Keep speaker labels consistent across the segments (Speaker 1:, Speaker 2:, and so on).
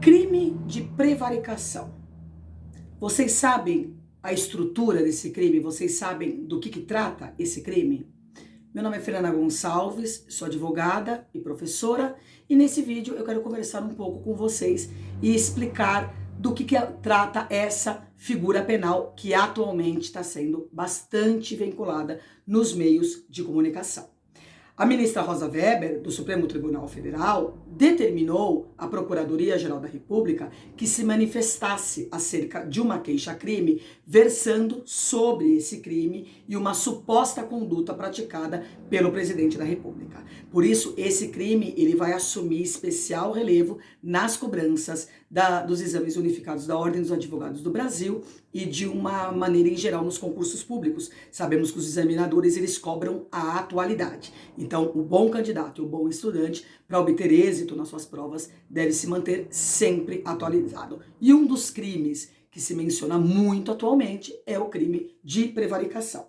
Speaker 1: Crime de prevaricação. Vocês sabem a estrutura desse crime? Vocês sabem do que trata esse crime? Meu nome é Fernanda Gonçalves, sou advogada e professora, e nesse vídeo eu quero conversar um pouco com vocês e explicar do que trata essa figura penal que atualmente está sendo bastante vinculada nos meios de comunicação. A ministra Rosa Weber, do Supremo Tribunal Federal, determinou à Procuradoria-Geral da República que se manifestasse acerca de uma queixa-crime versando sobre esse crime e uma suposta conduta praticada pelo presidente da República. Por isso, esse crime ele vai assumir especial relevo nas cobranças dos exames unificados da Ordem dos Advogados do Brasil e de uma maneira em geral nos concursos públicos. Sabemos que os examinadores eles cobram a atualidade. Então, o bom candidato e o bom estudante, para obter êxito nas suas provas, deve se manter sempre atualizado. E um dos crimes que se menciona muito atualmente é o crime de prevaricação.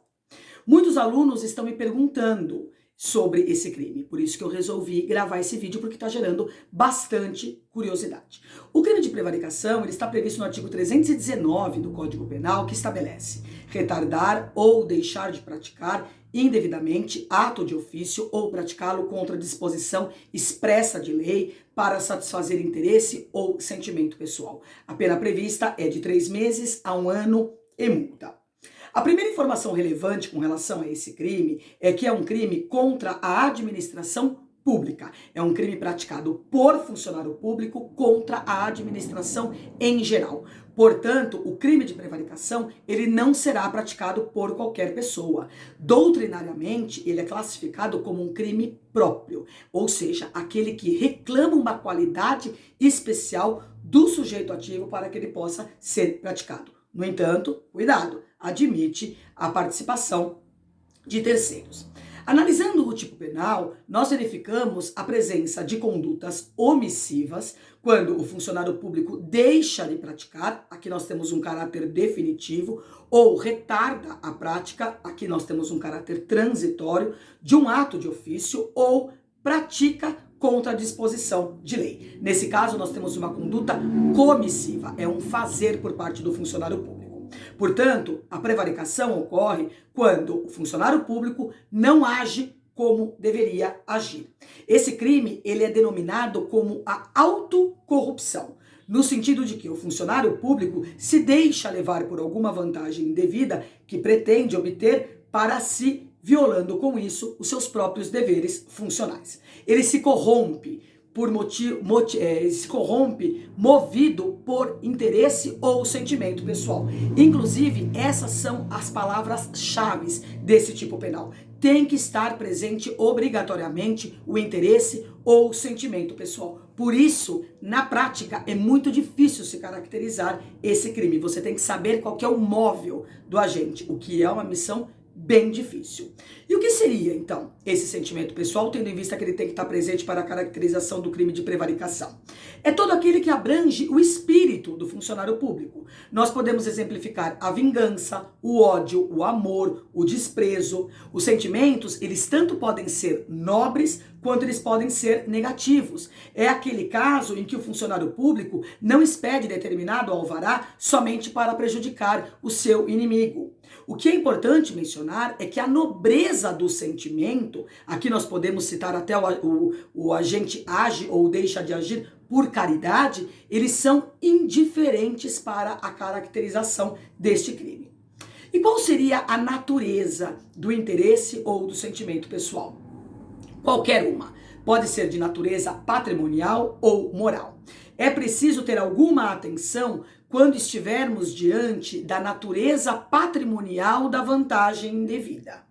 Speaker 1: Muitos alunos estão me perguntando sobre esse crime, por isso que eu resolvi gravar esse vídeo, porque está gerando bastante curiosidade. O crime de prevaricação ele está previsto no artigo 319 do Código Penal, que estabelece retardar ou deixar de praticar indevidamente ato de ofício ou praticá-lo contra disposição expressa de lei para satisfazer interesse ou sentimento pessoal. A pena prevista é de 3 meses a 1 ano e multa. A primeira informação relevante com relação a esse crime é que é um crime contra a administração pública. É um crime praticado por funcionário público contra a administração em geral. Portanto, o crime de prevaricação, ele não será praticado por qualquer pessoa. Doutrinariamente, ele é classificado como um crime próprio, ou seja, aquele que reclama uma qualidade especial do sujeito ativo para que ele possa ser praticado. No entanto, cuidado, admite a participação de terceiros. Analisando o tipo penal, nós verificamos a presença de condutas omissivas, quando o funcionário público deixa de praticar, aqui nós temos um caráter definitivo, ou retarda a prática, aqui nós temos um caráter transitório, de um ato de ofício, ou pratica contra a disposição de lei. Nesse caso, nós temos uma conduta comissiva, é um fazer por parte do funcionário público. Portanto, a prevaricação ocorre quando o funcionário público não age como deveria agir. Esse crime, ele é denominado como a autocorrupção, no sentido de que o funcionário público se deixa levar por alguma vantagem indevida que pretende obter para si, violando com isso os seus próprios deveres funcionais. Ele se corrompe movido por interesse ou sentimento pessoal. Inclusive, essas são as palavras-chave desse tipo penal. Tem que estar presente obrigatoriamente o interesse ou sentimento pessoal. Por isso, na prática, é muito difícil se caracterizar esse crime. Você tem que saber qual que é o móvel do agente, o que é uma missão bem difícil. E o que seria, então, esse sentimento pessoal, tendo em vista que ele tem que estar presente para a caracterização do crime de prevaricação? É todo aquele que abrange o espírito do funcionário público. Nós podemos exemplificar a vingança, o ódio, o amor, o desprezo. Os sentimentos, eles tanto podem ser nobres, quanto eles podem ser negativos. É aquele caso em que o funcionário público não expede determinado alvará somente para prejudicar o seu inimigo. O que é importante mencionar é que a nobreza do sentimento, aqui nós podemos citar até o agente age ou deixa de agir por caridade, eles são indiferentes para a caracterização deste crime. E qual seria a natureza do interesse ou do sentimento pessoal? Qualquer uma. Pode ser de natureza patrimonial ou moral. É preciso ter alguma atenção quando estivermos diante da natureza patrimonial da vantagem indevida.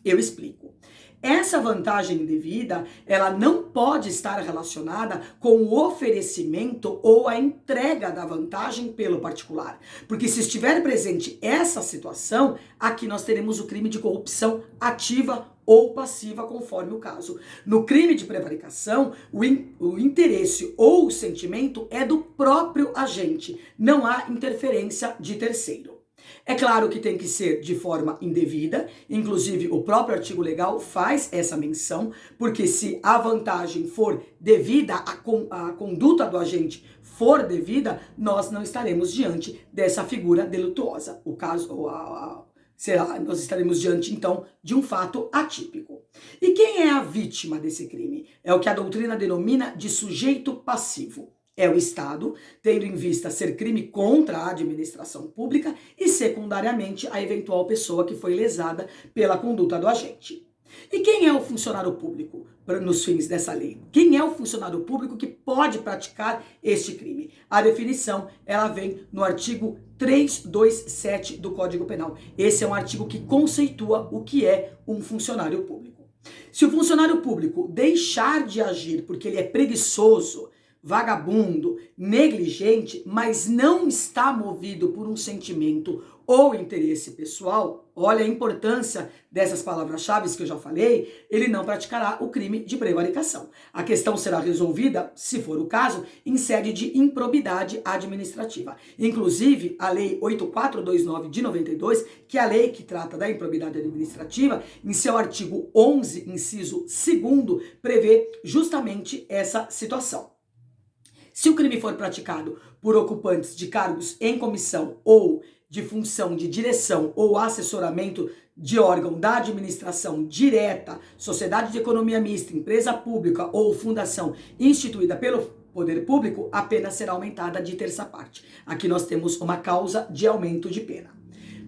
Speaker 1: Eu explico. Essa vantagem indevida, ela não pode estar relacionada com o oferecimento ou a entrega da vantagem pelo particular. Porque se estiver presente essa situação, aqui nós teremos o crime de corrupção ativa ou passiva, conforme o caso. No crime de prevaricação, o interesse ou o sentimento é do próprio agente, não há interferência de terceiro. É claro que tem que ser de forma indevida, inclusive o próprio artigo legal faz essa menção, porque se a vantagem for devida, a conduta do agente for devida, nós não estaremos diante dessa figura delituosa. O caso, nós estaremos diante, então, de um fato atípico. E quem é a vítima desse crime? É o que a doutrina denomina de sujeito passivo. É o Estado, tendo em vista ser crime contra a administração pública e, secundariamente, a eventual pessoa que foi lesada pela conduta do agente. E quem é o funcionário público nos fins dessa lei? Quem é o funcionário público que pode praticar este crime? A definição, ela vem no artigo 327 do Código Penal. Esse é um artigo que conceitua o que é um funcionário público. Se o funcionário público deixar de agir porque ele é preguiçoso, vagabundo, negligente, mas não está movido por um sentimento ou interesse pessoal, olha a importância dessas palavras-chave que eu já falei, ele não praticará o crime de prevaricação. A questão será resolvida, se for o caso, em sede de improbidade administrativa. Inclusive, a Lei 8429 de 92, que é a lei que trata da improbidade administrativa, em seu artigo 11, inciso 2º, prevê justamente essa situação. Se o crime for praticado por ocupantes de cargos em comissão ou de função de direção ou assessoramento de órgão da administração direta, sociedade de economia mista, empresa pública ou fundação instituída pelo poder público, a pena será aumentada de terça parte. Aqui nós temos uma causa de aumento de pena.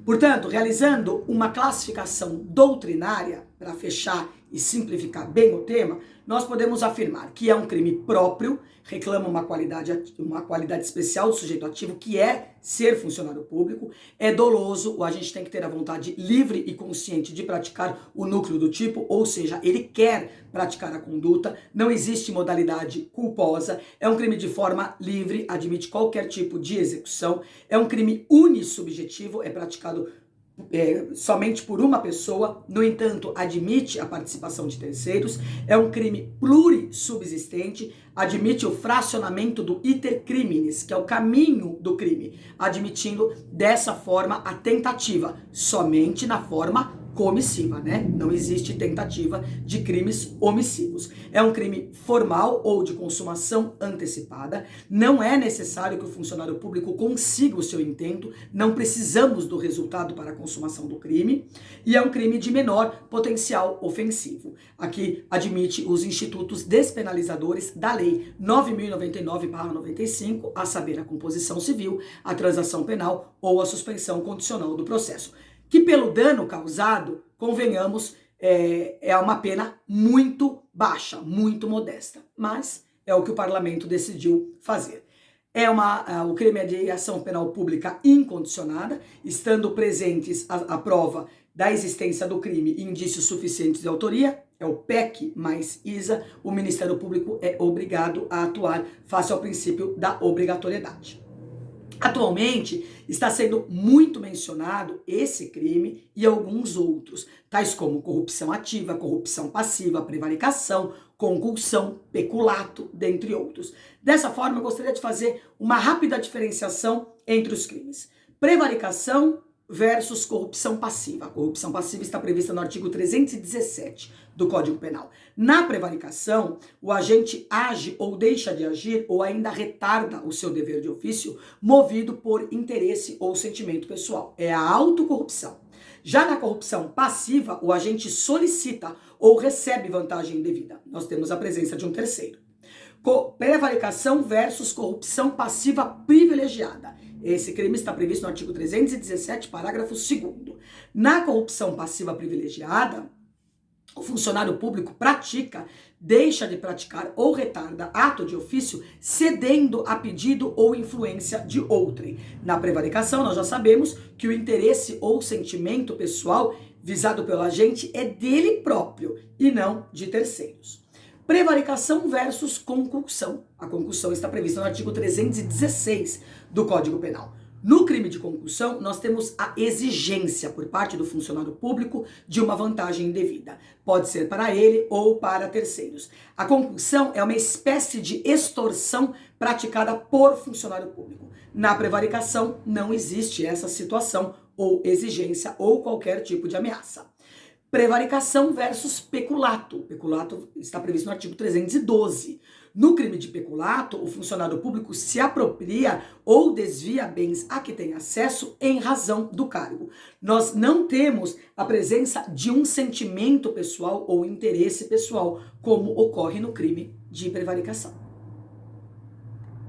Speaker 1: Portanto, realizando uma classificação doutrinária, para fechar e simplificar bem o tema, nós podemos afirmar que é um crime próprio, reclama uma qualidade especial do sujeito ativo, que é ser funcionário público, é doloso, o agente tem que ter a vontade livre e consciente de praticar o núcleo do tipo, ou seja, ele quer praticar a conduta, não existe modalidade culposa, é um crime de forma livre, admite qualquer tipo de execução, é um crime unissubjetivo, é praticado somente por uma pessoa, no entanto, admite a participação de terceiros, é um crime plurissubsistente, admite o fracionamento do iter criminis, que é o caminho do crime, admitindo dessa forma a tentativa, somente na forma comissiva, né? Não existe tentativa de crimes omissivos. É um crime formal ou de consumação antecipada. Não é necessário que o funcionário público consiga o seu intento. Não precisamos do resultado para a consumação do crime. E é um crime de menor potencial ofensivo. Aqui admite os institutos despenalizadores da Lei 9.099/95, a saber, a composição civil, a transação penal ou a suspensão condicional do processo. Que pelo dano causado, convenhamos, é uma pena muito baixa, muito modesta. Mas é o que o parlamento decidiu fazer. O crime é de ação penal pública incondicionada, estando presentes a prova da existência do crime e indícios suficientes de autoria, é o PEC mais ISA, o Ministério Público é obrigado a atuar face ao princípio da obrigatoriedade. Atualmente, está sendo muito mencionado esse crime e alguns outros, tais como corrupção ativa, corrupção passiva, prevaricação, concussão, peculato, dentre outros. Dessa forma, eu gostaria de fazer uma rápida diferenciação entre os crimes. Prevaricação versus corrupção passiva. A corrupção passiva está prevista no artigo 317 do Código Penal. Na prevaricação, o agente age ou deixa de agir ou ainda retarda o seu dever de ofício movido por interesse ou sentimento pessoal. É a autocorrupção. Já na corrupção passiva, o agente solicita ou recebe vantagem indevida. Nós temos a presença de um terceiro. Prevaricação versus corrupção passiva privilegiada. Esse crime está previsto no artigo 317, parágrafo 2º. Na corrupção passiva privilegiada, o funcionário público deixa de praticar ou retarda ato de ofício cedendo a pedido ou influência de outrem. Na prevaricação, nós já sabemos que o interesse ou sentimento pessoal visado pelo agente é dele próprio e não de terceiros. Prevaricação versus concussão. A concussão está prevista no artigo 316 do Código Penal. No crime de concussão, nós temos a exigência por parte do funcionário público de uma vantagem indevida. Pode ser para ele ou para terceiros. A concussão é uma espécie de extorsão praticada por funcionário público. Na prevaricação, não existe essa situação ou exigência ou qualquer tipo de ameaça. Prevaricação versus peculato. Peculato está previsto no artigo 312. No crime de peculato, o funcionário público se apropria ou desvia bens a que tem acesso em razão do cargo. Nós não temos a presença de um sentimento pessoal ou interesse pessoal, como ocorre no crime de prevaricação.